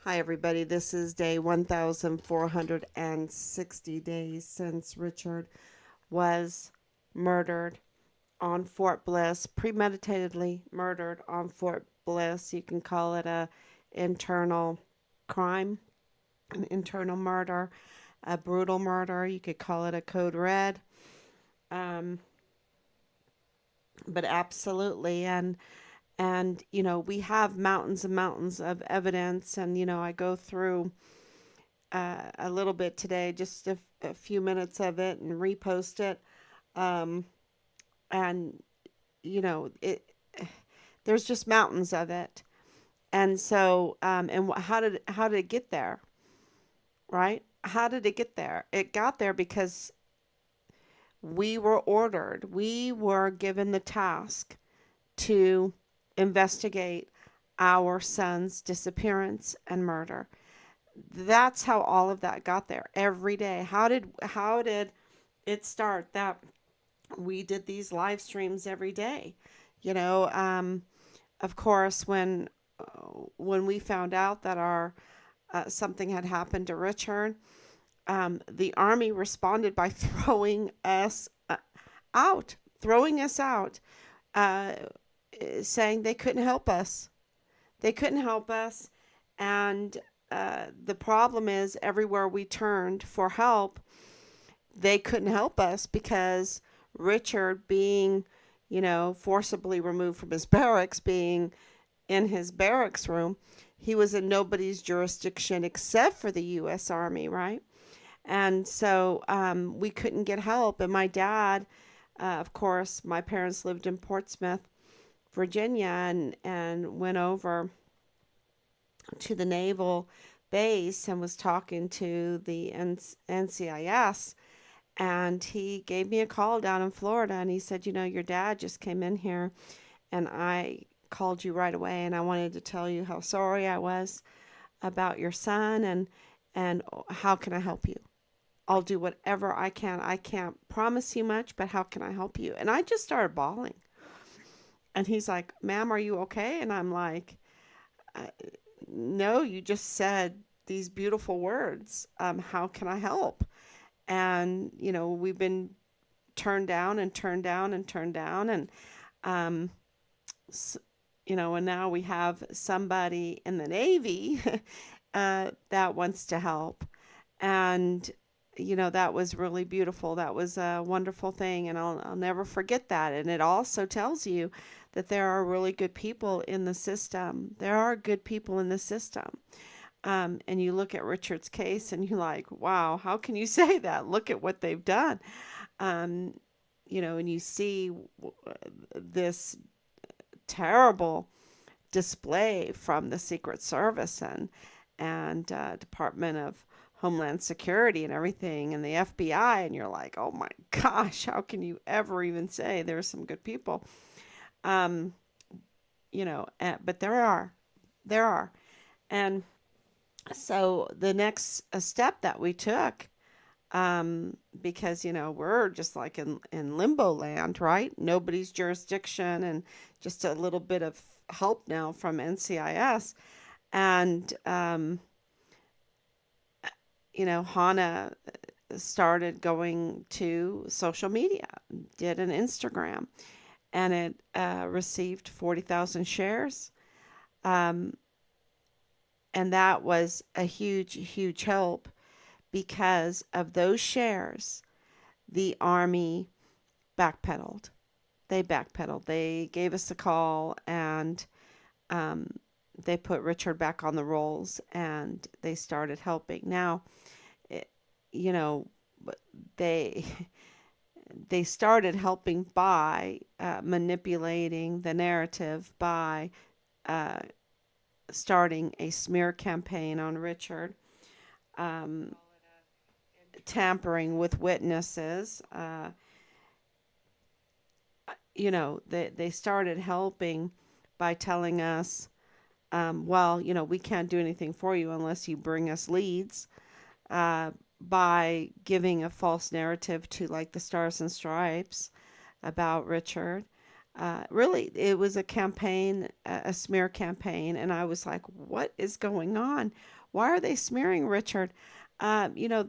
Hi, everybody. This is day 1460 days since Richard was murdered on Fort Bliss, premeditatedly murdered on Fort Bliss. You can call it a internal crime, an internal murder, a brutal murder. You could call it a code red. Um, but absolutely, and we have mountains and mountains of evidence, and I go through a little bit today, just a few minutes of it, and repost it. Um, and it there's just mountains of it. And so, and how did it get there, right? How did it get there? It got there because we were given the task to investigate our son's disappearance and murder. That's how all of that got there every day. How did it start that we did these live streams every day? You know, of course, when we found out that our something had happened to Richard, the army responded by out, throwing us out, uh, saying they couldn't help us. They couldn't help us, and the problem is everywhere we turned for help, they couldn't help us because Richard, being, forcibly removed from his barracks, being in his barracks room, he was in nobody's jurisdiction except for the U.S. Army, right? And so we couldn't get help. And my dad, of course, my parents lived in Portsmouth, Virginia, and went over to the naval base and was talking to the NCIS. And he gave me a call down in Florida, and he said, your dad just came in here, and I called you right away, and I wanted to tell you how sorry I was about your son, and how can I help you? I'll do whatever I can. I can't promise you much, but how can I help you? And I just started bawling. And he's like, "Ma'am, are you okay?" And I'm like, "No, you just said these beautiful words. How can I help?" And we've been turned down and turned down and turned down, and um, and now we have somebody in the Navy that wants to help. And that was really beautiful. That was a wonderful thing, and I'll never forget that. And it also tells you that there are really good people in the system. There are good people in the system. And you look at Richard's case and you're like, wow, how can you say that? Look at what they've done. Um, and you see this terrible display from the Secret Service and Department of Homeland Security and everything, and the FBI, and you're like, oh my gosh, how can you ever even say there's some good people? Um, but there are, and so the next step that we took, because we're just like in limbo land, right? Nobody's jurisdiction, and just a little bit of help now from NCIS. And Hannah started going to social media, did an Instagram, and it received 40,000 shares. Um, and that was a huge, huge help. Because of those shares, the Army backpedaled. They backpedaled. They gave us a call, and um, they put Richard back on the rolls, and they started helping. Now, it, you know, they they started helping by manipulating the narrative by uh, starting a smear campaign on Richard, um, tampering with witnesses. They started helping by telling us, well, we can't do anything for you unless you bring us leads, by giving a false narrative to like the Stars and Stripes about Richard. Really, it was a campaign, a smear campaign, and I was like, "What is going on? Why are they smearing Richard?" You know,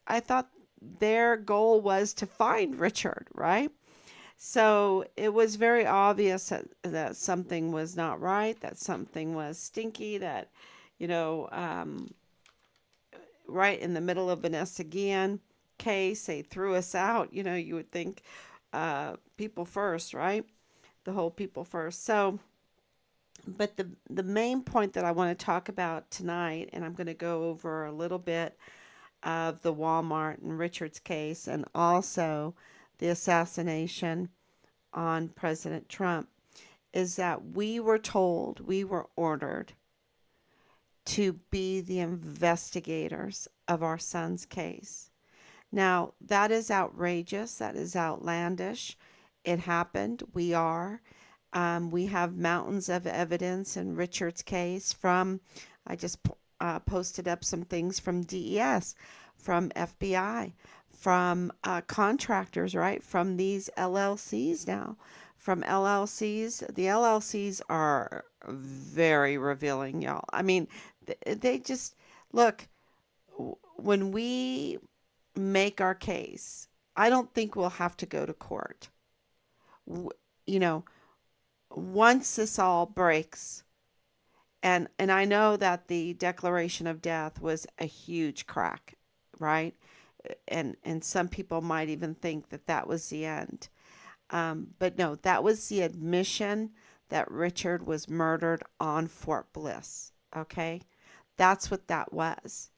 I thought their goal was to find Richard, right? So it was very obvious that something was not right, that something was stinky, that, you know, right in the middle of Vanessa Guillen case, they threw us out. You know, you would think people first, right? The whole people first. So, but the main point that I want to talk about tonight, and I'm going to go over a little bit of the Walmart and Richards case, and also the assassination on President Trump, is that we were told, we were ordered to be the investigators of our son's case. Now, that is outrageous. That is outlandish. It happened. We are. We have mountains of evidence in Richard's case from, I just posted up some things from DES, from FBI, from contractors, right? From these LLCs now. From LLCs. The LLCs are very revealing, y'all. I mean, they just, look, when we make our case, I don't think we'll have to go to court. You know, once this all breaks, and I know that the declaration of death was a huge crack, right? And some people might even think that that was the end. But no, that was the admission that Richard was murdered on Fort Bliss. Okay, that's what that was.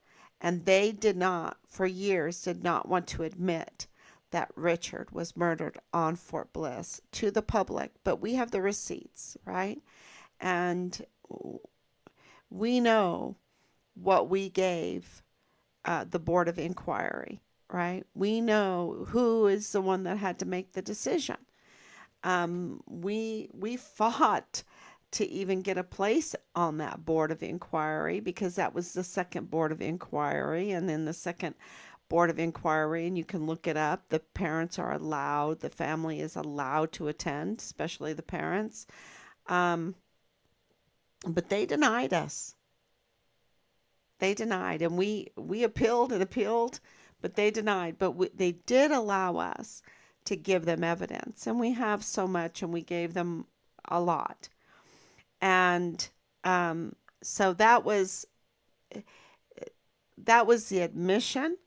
And they did not, for years, did not want to admit that Richard was murdered on Fort Bliss to the public. But we have the receipts, right? And we know what we gave the Board of Inquiry, right? We know who is the one that had to make the decision. We fought to even get a place on that Board of Inquiry, because that was the second Board of Inquiry. And then the second Board of Inquiry, and you can look it up, the parents are allowed, the family is allowed to attend, especially the parents. Um, but they denied us. They denied, and we appealed and appealed, but they denied. But they did allow us to give them evidence, and we have so much, and we gave them a lot. And so that was the admission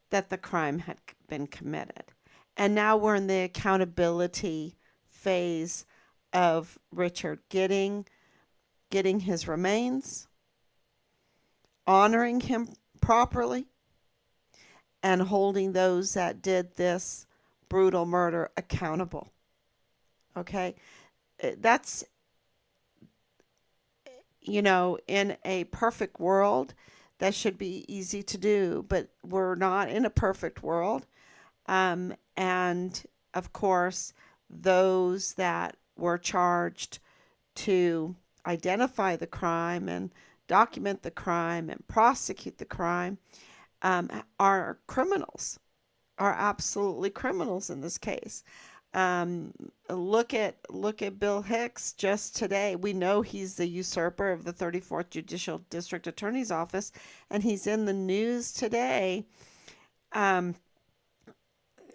that the crime had been committed. And now we're in the accountability phase of Richard getting his remains, honoring him properly, and holding those that did this brutal murder accountable. Okay? That's, you know, in a perfect world, that should be easy to do, but we're not in a perfect world. And of course, those that were charged to identify the crime and document the crime and prosecute the crime are criminals, are absolutely criminals in this case. Look at Bill Hicks just today. We know he's the usurper of the 34th Judicial District Attorney's Office, and he's in the news today,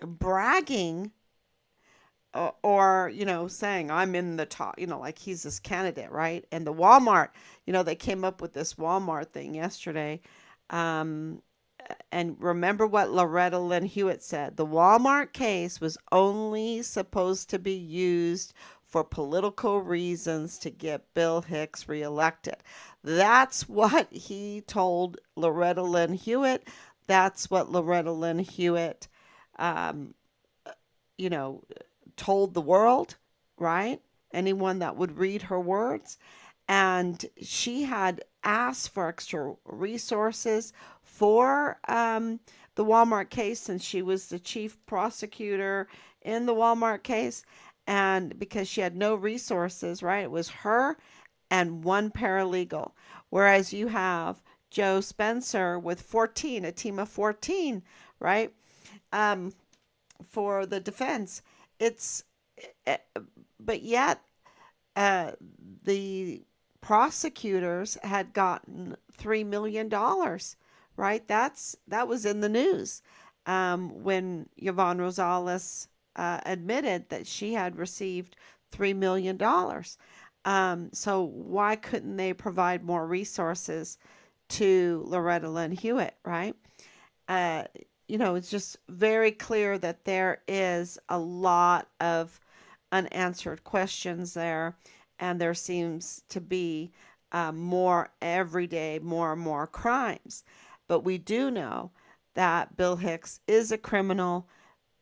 bragging, or, you know, saying, I'm in the top, you know, like he's this candidate, right? And the Walmart, you know, they came up with this Walmart thing yesterday. And remember what Loretta Lynn Hewitt said. The Walmart case was only supposed to be used for political reasons to get Bill Hicks reelected. That's what he told Loretta Lynn Hewitt. That's what Loretta Lynn Hewitt, um, you know, told the world, right? Anyone that would read her words. And she had asked for extra resources for the Walmart case, and she was the chief prosecutor in the Walmart case. And because she had no resources, right? It was her and one paralegal. Whereas you have Joe Spencer with 14, a team of 14, right? Um, for the defense. It's eh, but yet uh, the prosecutors had gotten $3 million, right? That was in the news when Yvonne Rosales admitted that she had received $3 million. So why couldn't they provide more resources to Loretta Lynn Hewitt, right? uh, it's just very clear that there is a lot of unanswered questions there, and there seems to be more every day, more and more crimes. But we do know that Bill Hicks is a criminal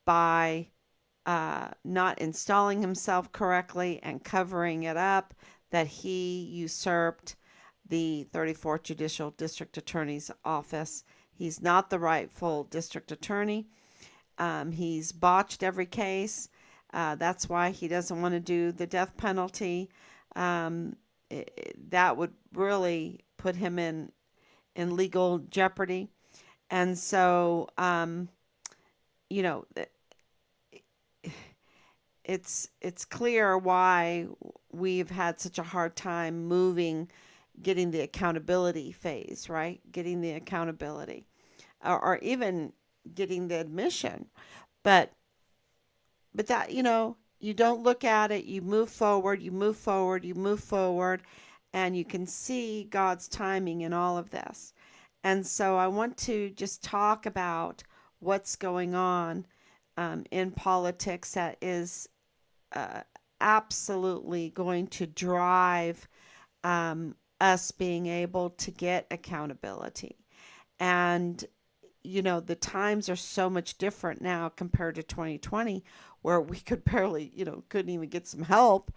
by not installing himself correctly and covering it up, that he usurped the 34th Judicial District Attorney's office. He's not the rightful district attorney. He's botched every case. That's why he doesn't want to do the death penalty. Um, that would really put him in legal jeopardy. And so, you know, it's clear why we've had such a hard time getting the accountability phase, right? Getting the accountability, or even getting the admission. But that, you don't look at it, you move forward, you move forward, you move forward, and you can see God's timing in all of this. And so I want to just talk about what's going on in politics that is uh, absolutely going to drive us being able to get accountability. And, the times are so much different now compared to 2020, where we could barely, couldn't even get some help.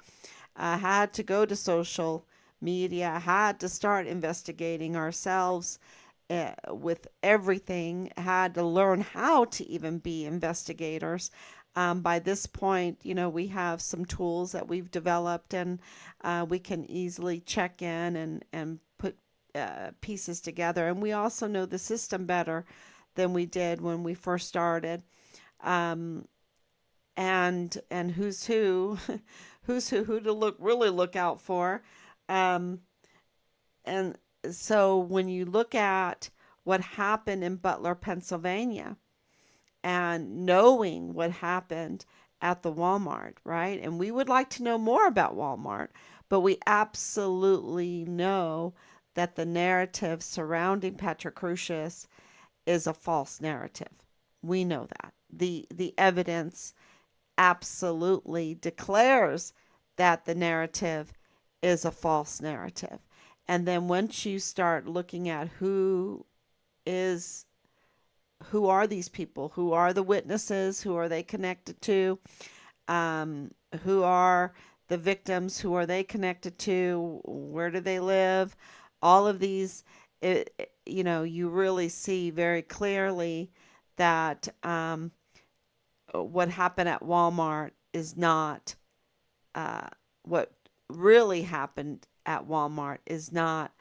Had to go to social media, had to start investigating ourselves with everything, had to learn how to even be investigators. By this point, we have some tools that we've developed, and we can easily check in and put pieces together. And we also know the system better than we did when we first started. Um, and who's who, who to look out for. Um, and so when you look at what happened in Butler, Pennsylvania, and knowing what happened at the Walmart, right? And we would like to know more about Walmart, but we absolutely know that the narrative surrounding Patrick Crucius is a false narrative. We know that. The evidence absolutely declares that the narrative is a false narrative. And then once you start looking at is who are these people? Who are the witnesses? Who are they connected to? Um, who are the victims? Who are they connected to? Where do they live? All of these, you really see very clearly that what happened at Walmart is not what really happened at Walmart is not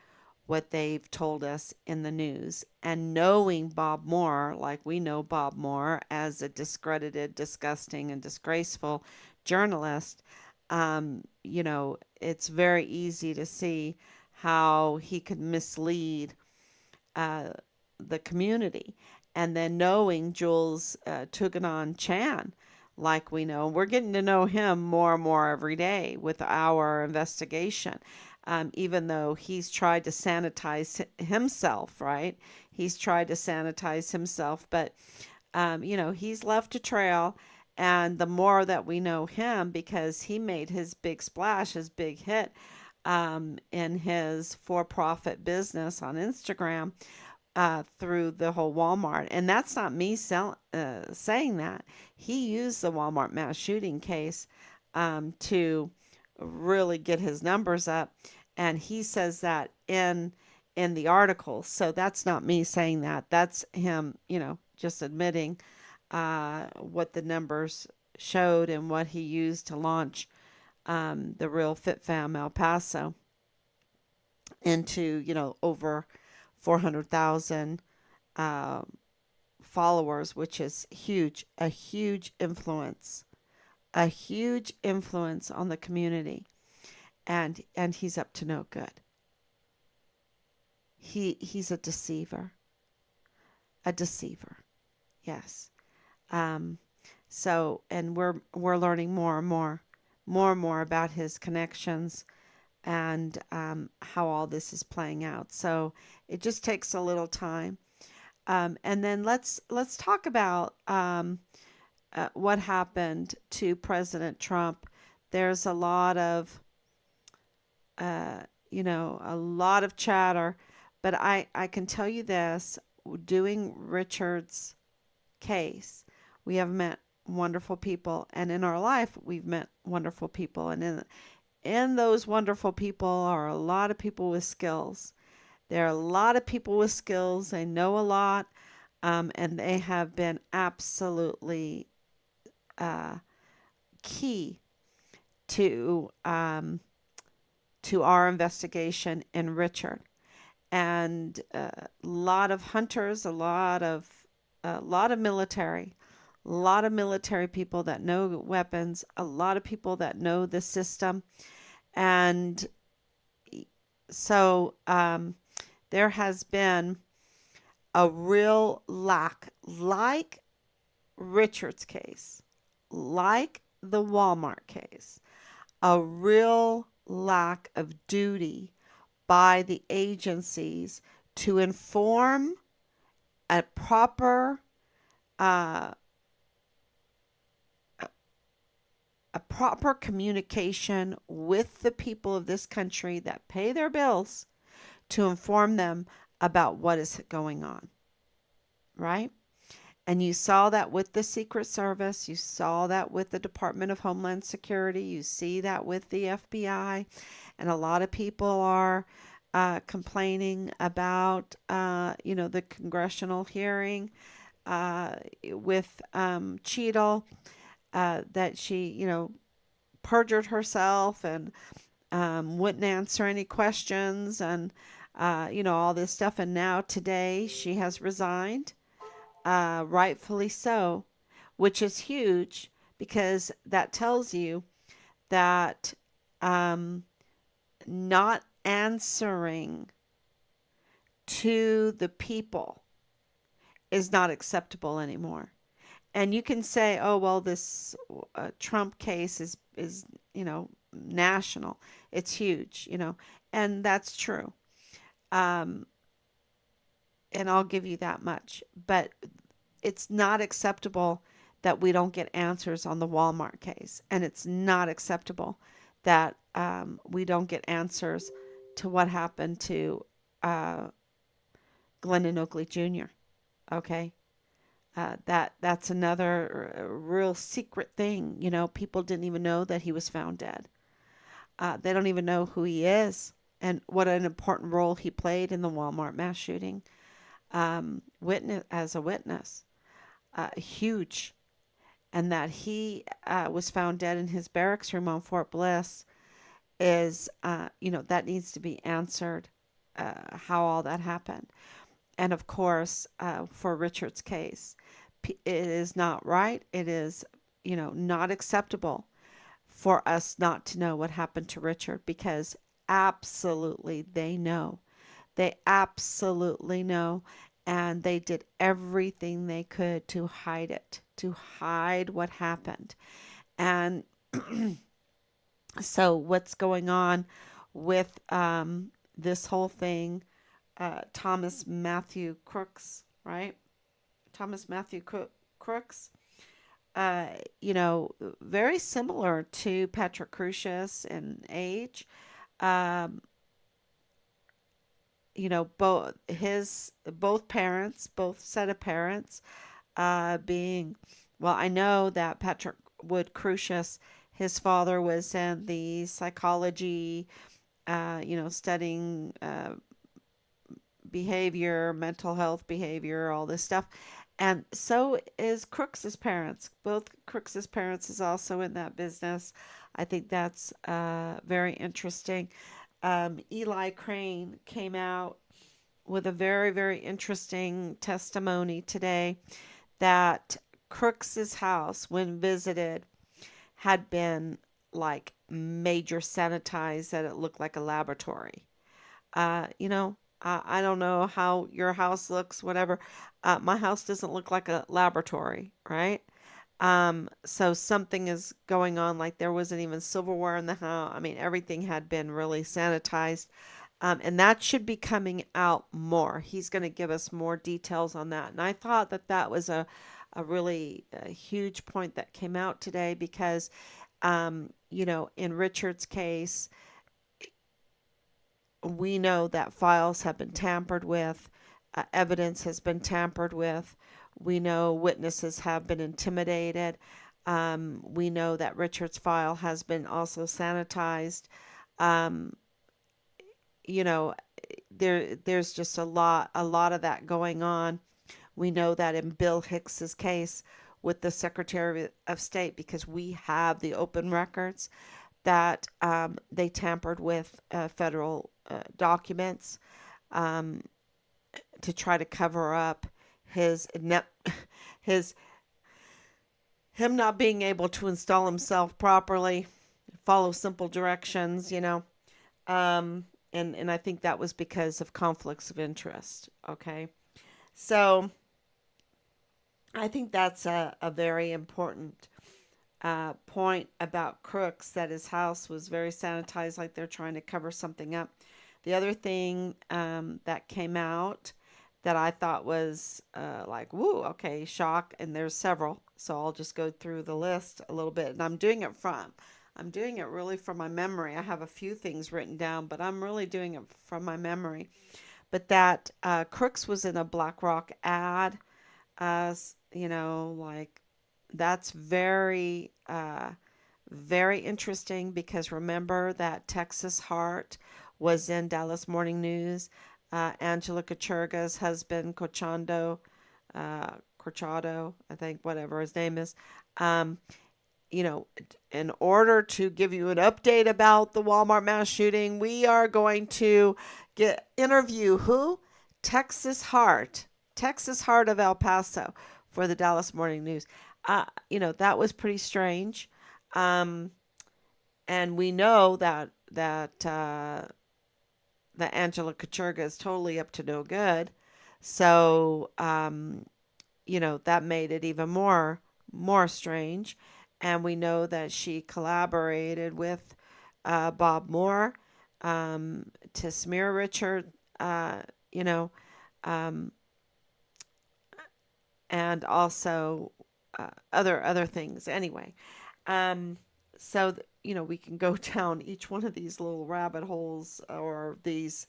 what they've told us in the news. And knowing Bob Moore, like we know Bob Moore as a discredited, disgusting, and disgraceful journalist, it's very easy to see how he could mislead uh, the community. And then knowing Jules Tuganon Chan, like we know, we're getting to know him more and more every day with our investigation. Even though he's tried to sanitize himself, right? He's tried to sanitize himself, but he's left a trail. And the more that we know him, because he made his big splash, his big hit in his for-profit business on Instagram, through the whole Walmart. And that's not me saying that. He used the Walmart mass shooting case to really get his numbers up. And he says that in the article. So that's not me saying that. That's him, just admitting what the numbers showed and what he used to launch the Real Fit Fam El Paso into, over 400,000 uh, followers, which is huge, a huge influence a huge influence on the community, and he's up to no good. He's a deceiver. A deceiver. Yes. Um, so, and we're learning more and more about his connections and how all this is playing out. So it just takes a little time. And then let's talk about what happened to President Trump. There's a lot of uh, a lot of chatter, but I can tell you this: doing Richard's case, we have met wonderful people, and in our life, we've met wonderful people, and in those wonderful people are a lot of people with skills. There are a lot of people with skills. They know a lot, and they have been absolutely uh, key to our investigation in Richard. And a lot of hunters, a lot of military, a lot of military people that know weapons, a lot of people that know the system, and so there has been a real lack, like Richard's case, like the Walmart case, a real lack of duty by the agencies to inform a uh, proper communication with the people of this country that pay their bills to inform them about what is going on, right? And you saw that with the Secret Service. You saw that with the Department of Homeland Security. You see that with the FBI. And a lot of people are complaining about, the congressional hearing with Cheadle, that she, perjured herself and wouldn't answer any questions and, all this stuff. And now today she has resigned, rightfully so, which is huge because that tells you that um, not answering to the people is not acceptable anymore. And you can say, "Oh well, this Trump case is national. It's huge, and that's true. Um, and I'll give you that much. But it's not acceptable that we don't get answers on the Walmart case, and it's not acceptable that we don't get answers to what happened to uh, Glendon Oakley Jr. Okay, that's another real secret thing. People didn't even know that he was found dead. They don't even know who he is and what an important role he played in the Walmart mass shooting. Witness as a witness, huge, and that he was found dead in his barracks room on Fort Bliss is, that needs to be answered. How all that happened, and of course, for Richard's case, it is not right. It is, not acceptable for us not to know what happened to Richard because absolutely they know. They absolutely know. And they did everything they could to hide it, to hide what happened. And so, what's going on with this whole thing? Thomas Matthew Crooks, right? Thomas Matthew Crooks, uh, very similar to Patrick Crusius in age. Um, both parents, both set of parents, being, well, I know that Patrick Wood Crusius, his father was in the psychology, studying behavior, mental health behavior, all this stuff. And so is Crooks's parents. Both Crooks's parents is also in that business. I think that's very interesting. Eli Crane came out with a very, very interesting testimony today that Crooks's house, when visited, had been like major sanitized that it looked like a laboratory. I don't know how your house looks, whatever. My house doesn't look like a laboratory, right? So something is going on, like there wasn't even silverware in the house. I mean, everything had been really sanitized. And that should be coming out more. He's going to give us more details on that. And I thought that that was a really huge point that came out today because, in Richard's case, we know that files have been tampered with, evidence has been tampered with. We know witnesses have been intimidated. We know that Richard's file has been also sanitized. Um, you know, there's just a lot of that going on. We know that in Bill Hicks's case with the Secretary of State, because we have the open records, that they tampered with federal documents um, to try to cover up his his him not being able to install himself properly, follow simple directions. Um, and I think that was because of conflicts of interest. Okay, so I think that's a very important point about Crooks, that his house was very sanitized, like they're trying to cover something up. The other thing that came out that I thought was like, woo, okay, shock, and there's several, so I'll just go through the list a little bit, and I'm doing it really from my memory. I have a few things written down, but I'm really doing it from my memory. But that Crooks was in a BlackRock ad, like that's very interesting, because remember that Texas Heart was in Dallas Morning News. Angela Kachurga's husband, Corchado, I think, whatever his name is, um, you know, in order to give you an update about the Walmart mass shooting, we are going to interview who? Texas Heart, Texas Heart of El Paso for the Dallas Morning News. That was pretty strange. Um, and we know that Angela Kachurga is totally up to no good. So, that made it even more strange. And we know that she collaborated with Bob Moore to smear Richard, you know, um, and also other things. Anyway, um, so we can go down each one of these little rabbit holes, or these,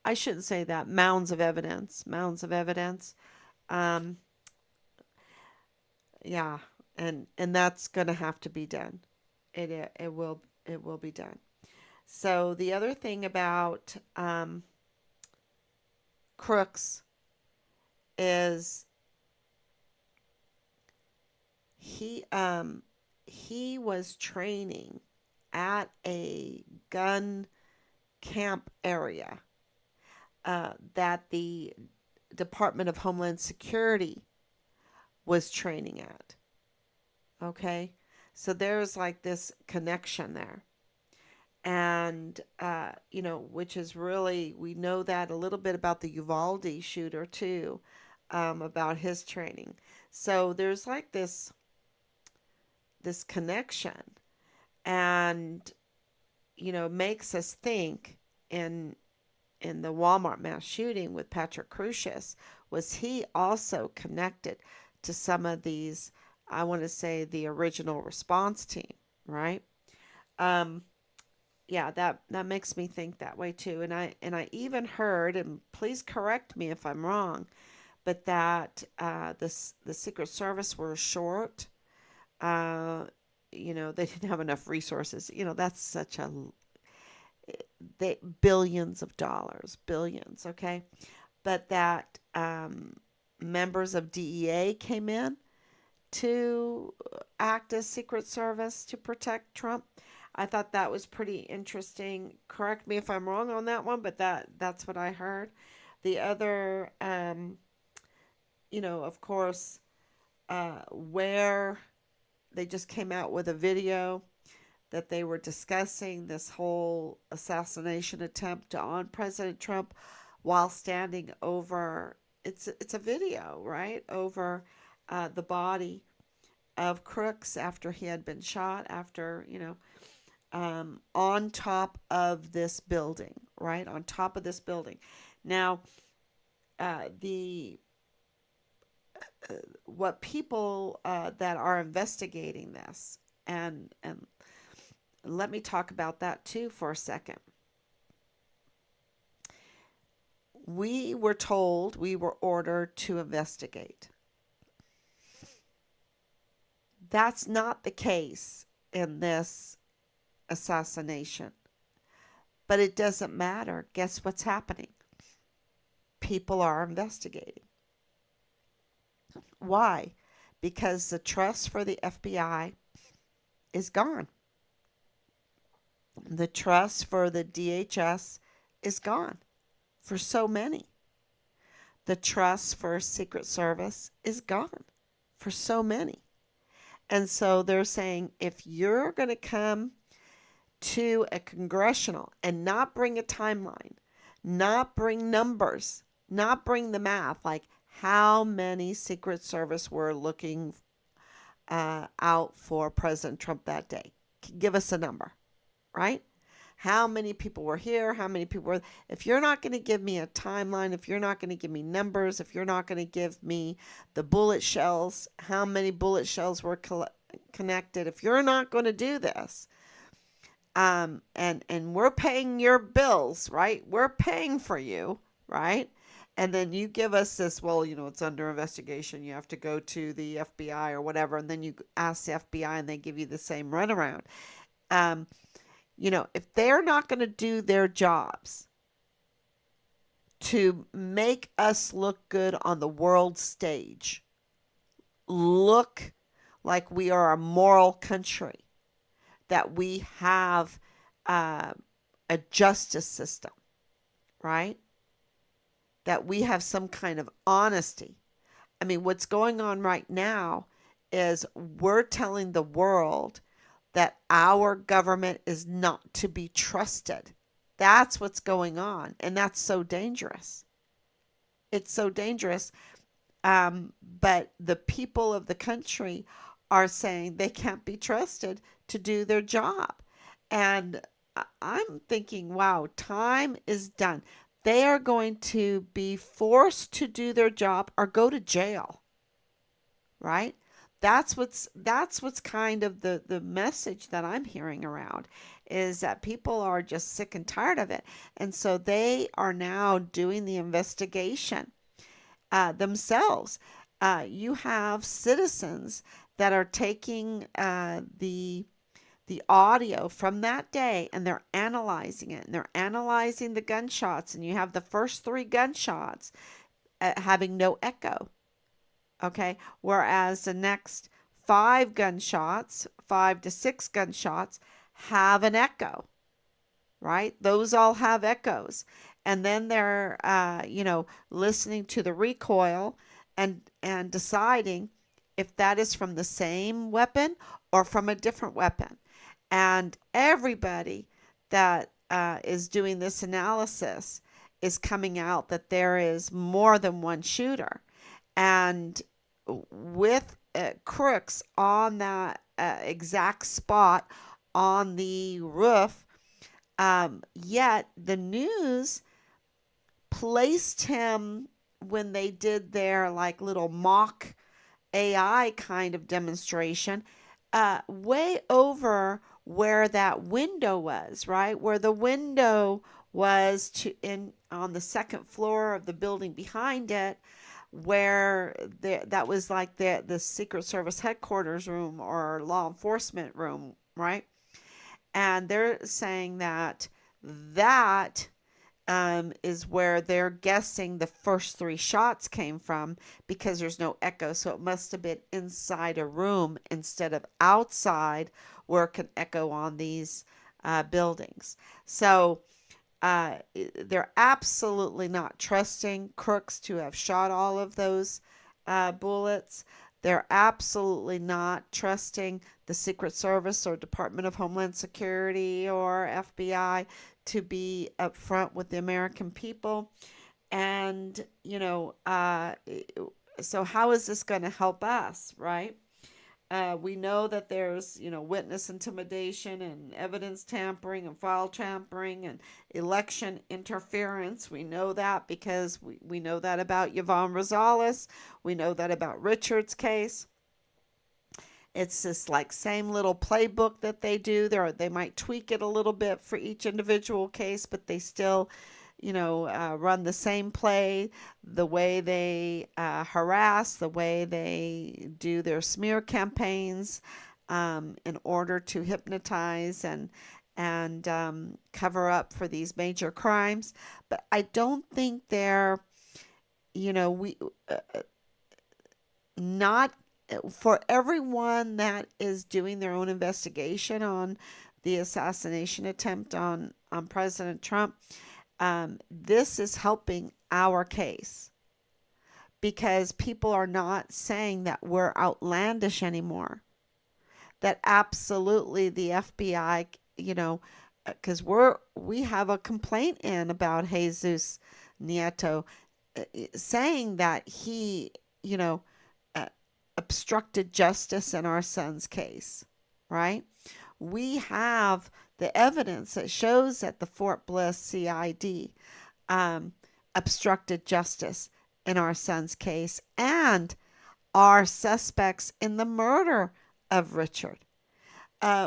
I shouldn't say that, mounds of evidence. Um, yeah, and that's going to have to be done. It will be done. So the other thing about Crooks is he was training at a gun camp area that the Department of Homeland Security was training at. Okay, so there's like this connection there. And which is really, we know that a little bit about the Uvalde shooter too, about his training. So there's like this connection, and makes us think in the Walmart mass shooting with Patrick Crucius, was he also connected to some of these, I want to say, the original response team, right? Um, yeah, that makes me think that way too. And I even heard, and please correct me if I'm wrong, but that the Secret Service were short. Uh, they didn't have enough resources. That's such a billions of dollars, billions. Okay, but that members of DEA came in to act as Secret Service to protect Trump. I thought that was pretty interesting. Correct me if I'm wrong on that one, but that's what I heard. The other, of course, where they just came out with a video that they were discussing this whole assassination attempt on President Trump while standing over, it's a video, right, over the body of Crooks after he had been shot, after, on top of this building, right, on top of this building. Now, the what people that are investigating this, and let me talk about that too for a second. We were told, we were ordered to investigate. That's not the case in this assassination. But it doesn't matter. Guess what's happening? People are investigating. Why? Because the trust for the FBI is gone. The trust for the DHS is gone for so many. The trust for Secret Service is gone for so many. And so they're saying, if you're going to come to a congressional and not bring a timeline, not bring numbers, not bring the math, like how many Secret Service were looking out for President Trump that day, give us a number, right? How many people were here? How many people were? If you're not going to give me a timeline, if you're not going to give me numbers, if you're not going to give me the bullet shells, how many bullet shells were connected, if you're not going to do this, and we're paying your bills, right? We're paying for you, right? And then you give us this, well, it's under investigation. You have to go to the FBI or whatever, and then you ask the FBI, and they give you the same runaround. If they're not going to do their jobs to make us look good on the world stage, look like we are a moral country, that we have a justice system, right? That we have some kind of honesty. I mean, what's going on right now is we're telling the world that our government is not to be trusted. That's what's going on. And that's so dangerous. It's so dangerous. But the people of the country are saying they can't be trusted to do their job. And I'm thinking, wow, time is done. They are going to be forced to do their job or go to jail, right? That's what's kind of the message that I'm hearing around, is that people are just sick and tired of it. And so they are now doing the investigation themselves. You have citizens that are taking the audio from that day, and they're analyzing it, and they're analyzing the gunshots, and you have the first 3 gunshots having no echo. Okay, whereas the next 5 gunshots, 5 to 6 gunshots, have an echo, right? Those all have echoes. And then they're, listening to the recoil and deciding if that is from the same weapon or from a different weapon. And everybody that is doing this analysis is coming out that there is more than one shooter. And with Crooks on that exact spot on the roof, yet the news placed him, when they did their like little mock AI kind of demonstration, way over where that window was, right? Where the window was on the second floor of the building behind it, where that was like the Secret Service headquarters room or law enforcement room, right? And they're saying that is where they're guessing the first 3 shots came from, because there's no echo. So it must have been inside a room instead of outside, where it can echo on these buildings. So they're absolutely not trusting Crooks to have shot all of those bullets. They're absolutely not trusting the Secret Service or Department of Homeland Security or FBI to be upfront with the American people. And, so how is this going to help us, right? We know that there's, witness intimidation and evidence tampering and file tampering and election interference. We know that because we know that about Yvonne Rosales. We know that about Richard's case. It's this like same little playbook that they do. They might tweak it a little bit for each individual case, but they still, run the same play, the way they harass, the way they do their smear campaigns in order to hypnotize and cover up for these major crimes. But I don't think they're, we not for everyone that is doing their own investigation on the assassination attempt on President Trump. This is helping our case because people are not saying that we're outlandish anymore. That absolutely the FBI, because we have a complaint in about Jesus Nieto saying that he, uh, obstructed justice in our son's case, right? We have the evidence that shows that the Fort Bliss CID um, obstructed justice in our son's case and are suspects in the murder of Richard.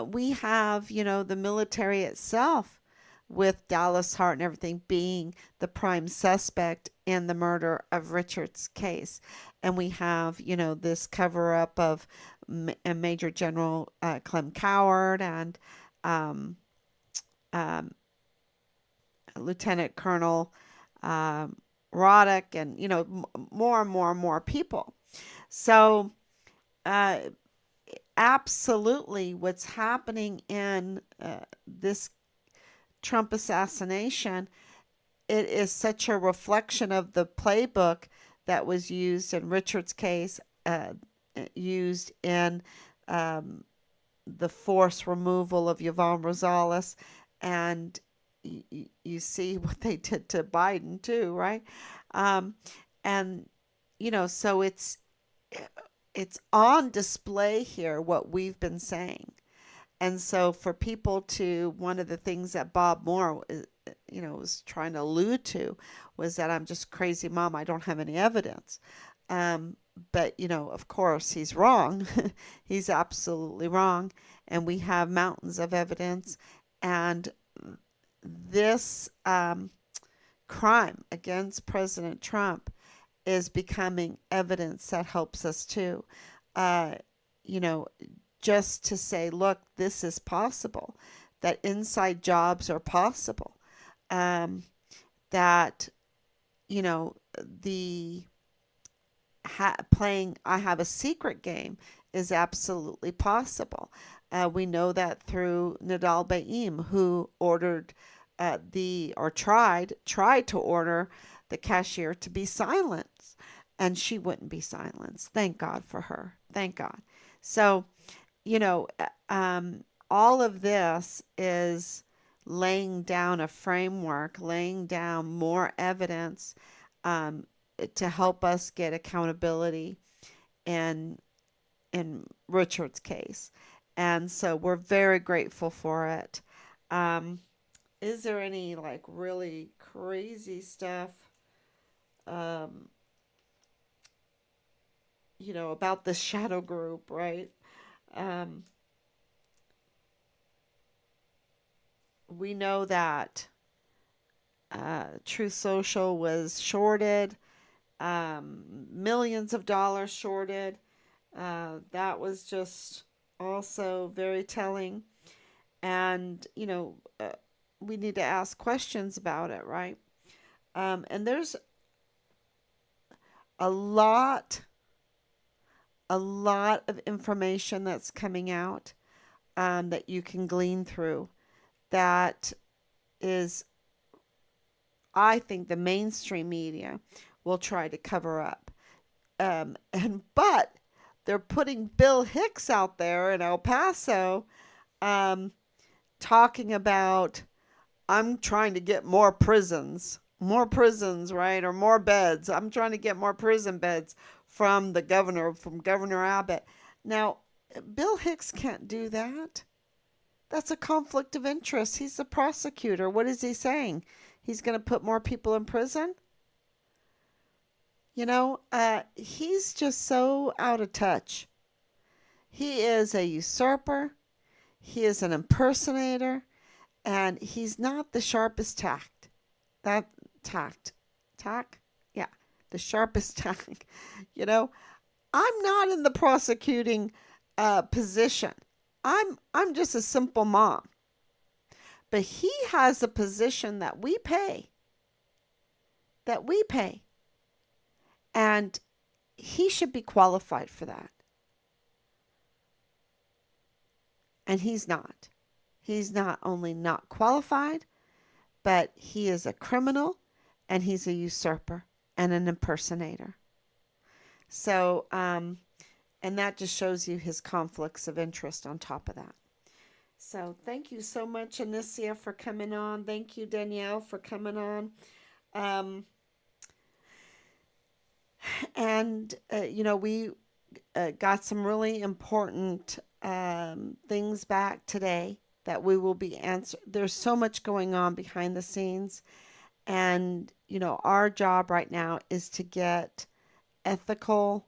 We have, the military itself with Dallas Hart and everything being the prime suspect in the murder of Richard's case. And we have, this cover up of Major General Clem Coward and um, um, Lieutenant Colonel um, Roddick and, more and more and more people. So, uh, absolutely, what's happening in this Trump assassination, it is such a reflection of the playbook that was used in Richard's case, used in um, the forced removal of Yvonne Rosales, and you see what they did to Biden too, right? Um, and so it's on display here what we've been saying. And so for people to, one of the things that Bob Moore, was trying to allude to was that I'm just crazy mom. I don't have any evidence. But, of course, he's wrong. He's absolutely wrong. And we have mountains of evidence. And this crime against President Trump is becoming evidence that helps us too. Uh, you know, just to say, look, this is possible, that inside jobs are possible, um, that, the playing I have a secret game is absolutely possible. We know that through Nadal Baim, who ordered or tried to order the cashier to be silenced, and she wouldn't be silenced. Thank God for her. Thank God. So, you know, all of this is laying down a framework, laying down more evidence um, to help us get accountability in Richard's case. And so we're very grateful for it. Um, is there any like really crazy stuff, um, about the shadow group, right? Um, we know that Truth Social was shorted, millions of dollars shorted. That was just also very telling. And, we need to ask questions about it, right? And there's a lot, a lot of information that's coming out that you can glean through that is, I think, the mainstream media will try to cover up. But they're putting Bill Hicks out there in El Paso, um, talking about, I'm trying to get more prisons, right? Or more beds. I'm trying to get more prison beds from the governor, from Governor Abbott. Now, Bill Hicks can't do that. That's a conflict of interest. He's the prosecutor. What is he saying? He's going to put more people in prison? He's just so out of touch. He is a usurper. He is an impersonator. And he's not the sharpest tact. That tact. Tact? Yeah, the sharpest tact. You know, I'm not in the prosecuting position. I'm just a simple mom. But he has a position that we pay. That we pay. And he should be qualified for that. And he's not. He's not only not qualified, but he is a criminal and he's a usurper and an impersonator. So, and that just shows you his conflicts of interest on top of that. So thank you so much, Anicia, for coming on. Thank you, Danielle, for coming on. We got some really important things back today that we will be answering. There's so much going on behind the scenes. And, our job right now is to get ethical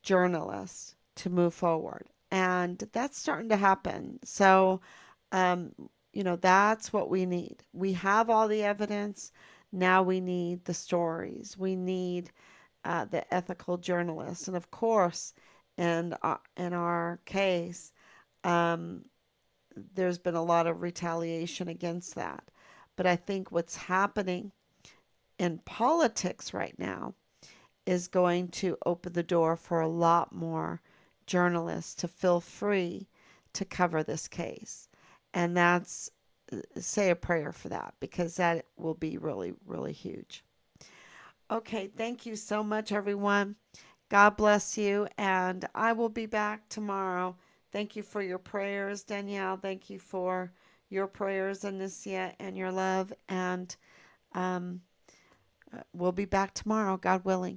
journalists to move forward. And that's starting to happen. So, that's what we need. We have all the evidence. Now we need the stories. We need the ethical journalists. And of course, in our case, there's been a lot of retaliation against that. But I think what's happening in politics right now is going to open the door for a lot more journalists to feel free to cover this case. And that's, say a prayer for that, because that will be really, really huge. Okay, thank you so much, everyone. God bless you, and I will be back tomorrow. Thank you for your prayers, Danielle. Thank you for your prayers, Anicia, and your love. And we'll be back tomorrow, God willing.